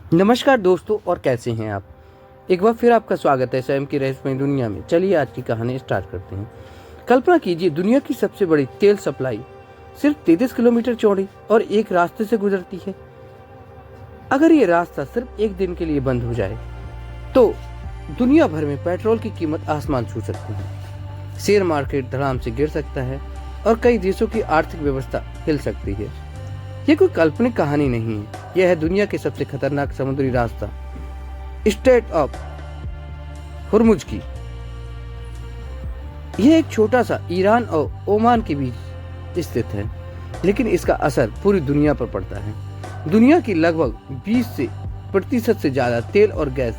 नमस्कार दोस्तों, और कैसे हैं आप। एक बार फिर आपका स्वागत है स्वयं की रहस्यमय दुनिया में। चलिए आज की कहानी स्टार्ट करते हैं। कल्पना कीजिए, दुनिया की सबसे बड़ी तेल सप्लाई सिर्फ 33 किलोमीटर चौड़ी और एक रास्ते से गुजरती है। अगर ये रास्ता सिर्फ एक दिन के लिए बंद हो जाए तो दुनिया भर में पेट्रोल की कीमत आसमान छू सकती है, शेयर मार्केट धड़ाम से गिर सकता है और कई देशों की आर्थिक व्यवस्था हिल सकती है। ये कोई काल्पनिक कहानी नहीं है, यह है दुनिया के सबसे खतरनाक समुद्री रास्ता स्ट्रेट ऑफ हुर्मुज की। यह एक छोटा सा ईरान और ओमान के बीच स्थित है, लेकिन इसका असर पूरी दुनिया पर पड़ता है। दुनिया की लगभग 20% से ज्यादा तेल और गैस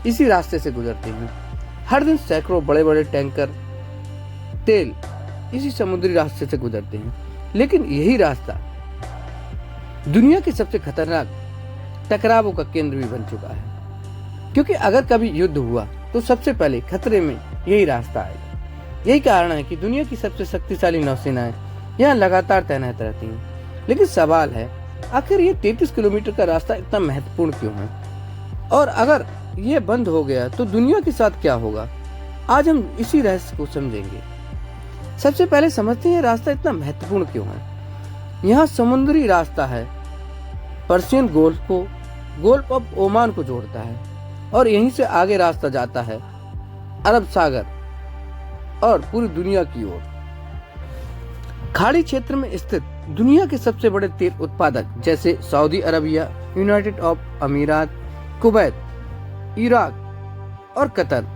इसी रास्ते से गुजरते हैं। हर दिन सैकड़ों बड़े बड़े टैंकर तेल इसी समुद्री रास्ते से गुजरते हैं, लेकिन यही रास्ता दुनिया के सबसे खतरनाक टकरावों का केंद्र भी बन चुका है, क्योंकि अगर कभी युद्ध हुआ तो सबसे पहले खतरे में यही रास्ता आएगा। यही कारण है कि दुनिया की सबसे शक्तिशाली नौसेनाएं यहाँ लगातार तैनात रहती हैं। लेकिन सवाल है, आखिर ये 33 किलोमीटर का रास्ता इतना महत्वपूर्ण क्यों है, और अगर ये बंद हो गया तो दुनिया के साथ क्या होगा। आज हम इसी रहस्य को समझेंगे। सबसे पहले समझते हैं रास्ता इतना महत्वपूर्ण क्यों है। यहाँ समुद्री रास्ता है, पर्शियन गोल्फ को गोल्फ ऑफ ओमान को जोड़ता है और यहीं से आगे रास्ता जाता है अरब सागर और पूरी दुनिया की ओर। खाड़ी क्षेत्र में स्थित दुनिया के सबसे बड़े तेल उत्पादक जैसे सऊदी अरबिया, यूनाइटेड अरब अमीरात, कुवैत, इराक और कतर,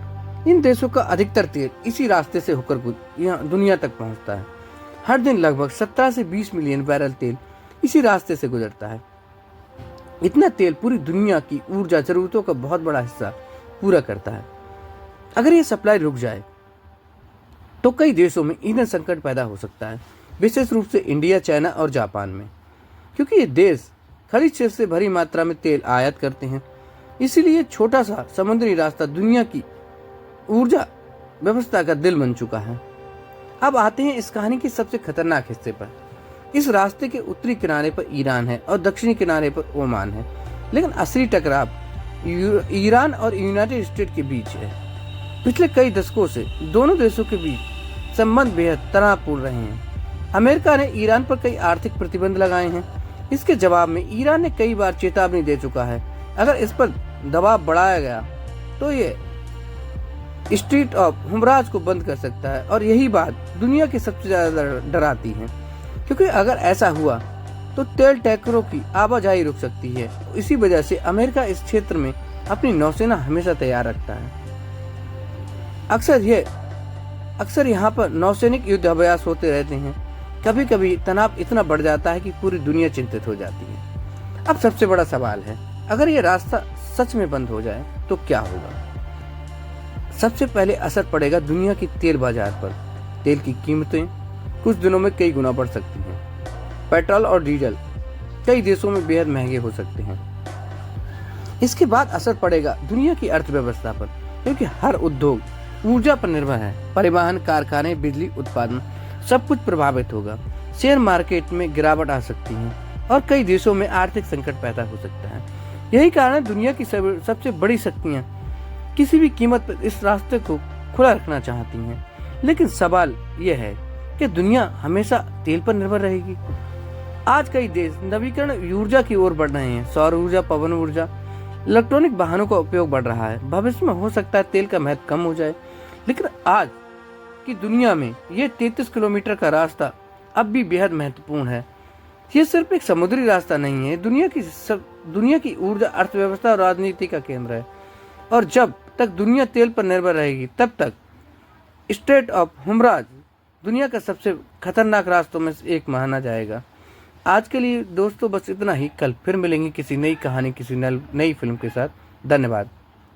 इन देशों का अधिकतर तेल इसी रास्ते से होकर यहाँ दुनिया तक पहुँचता है। हर दिन लगभग 17 से 20 मिलियन बैरल तेल इसी रास्ते से गुजरता है। इतना तेल पूरी दुनिया की ऊर्जा जरूरतों का बहुत बड़ा हिस्सा पूरा करता है। अगर ये सप्लाई रुक जाए तो कई देशों में ईंधन संकट पैदा हो सकता है, विशेष रूप से इंडिया, चाइना और जापान में, क्योंकि ये देश खरीद क्षेत्र से भरी मात्रा में तेल आयात करते हैं। इसीलिए छोटा सा समुद्री रास्ता दुनिया की ऊर्जा व्यवस्था का दिल बन चुका है। अब आते हैं इस कहानी के सबसे खतरनाक हिस्से पर। इस रास्ते के उत्तरी किनारे पर ईरान है और दक्षिणी किनारे पर ओमान है, लेकिन असली टकराव ईरान और यूनाइटेड स्टेट के बीच है। पिछले कई दशकों से दोनों देशों के बीच संबंध बेहद तनावपूर्ण रहे हैं। अमेरिका ने ईरान पर कई आर्थिक प्रतिबंध लगाए हैं। इसके जवाब में ईरान ने कई बार चेतावनी दे चुका है, अगर इस पर दबाव बढ़ाया गया तो ये स्ट्रेट ऑफ हुर्मुज को बंद कर सकता है। और यही बात दुनिया की सबसे ज्यादा डराती है, क्योंकि अगर ऐसा हुआ तो तेल टैंकरों की आवाजाही रुक सकती है। इसी वजह से अमेरिका इस क्षेत्र में अपनी नौसेना हमेशा तैयार रखता है। अक्सर यहाँ पर नौसैनिक युद्ध अभ्यास होते रहते हैं। कभी कभी तनाव इतना बढ़ जाता है कि पूरी दुनिया चिंतित हो जाती है। अब सबसे बड़ा सवाल है, अगर ये रास्ता सच में बंद हो जाए तो क्या होगा। सबसे पहले असर पड़ेगा दुनिया की तेल बाजार पर। तेल की कीमतें कुछ दिनों में कई गुना बढ़ सकती हैं। पेट्रोल और डीजल कई देशों में बेहद महंगे हो सकते हैं। इसके बाद असर पड़ेगा दुनिया की अर्थव्यवस्था पर, क्योंकि हर उद्योग ऊर्जा पर निर्भर है। परिवहन, कारखाने, बिजली उत्पादन सब कुछ प्रभावित होगा। शेयर मार्केट में गिरावट आ सकती है और कई देशों में आर्थिक संकट पैदा हो सकता है। यही कारण है दुनिया की सबसे बड़ी शक्तियां किसी भी कीमत पर इस रास्ते को खुला रखना चाहती हैं। लेकिन सवाल यह है कि दुनिया हमेशा तेल पर निर्भर रहेगी। आज कई देश नवीकरण ऊर्जा की ओर बढ़ रहे हैं। सौर ऊर्जा, पवन ऊर्जा, इलेक्ट्रॉनिक वाहनों का उपयोग बढ़ रहा है। भविष्य में हो सकता है तेल का महत्व कम हो जाए, लेकिन आज की दुनिया में यह 33 किलोमीटर का रास्ता अब भी बेहद महत्वपूर्ण है। यह सिर्फ एक समुद्री रास्ता नहीं है, दुनिया की ऊर्जा, अर्थव्यवस्था और राजनीति का केंद्र है। और जब तक दुनिया तेल पर निर्भर रहेगी, तब तक स्ट्रेट ऑफ हुर्मुज दुनिया का सबसे खतरनाक रास्तों में से एक माना जाएगा। आज के लिए दोस्तों बस इतना ही। कल फिर मिलेंगे किसी नई कहानी, किसी नई फिल्म के साथ। धन्यवाद।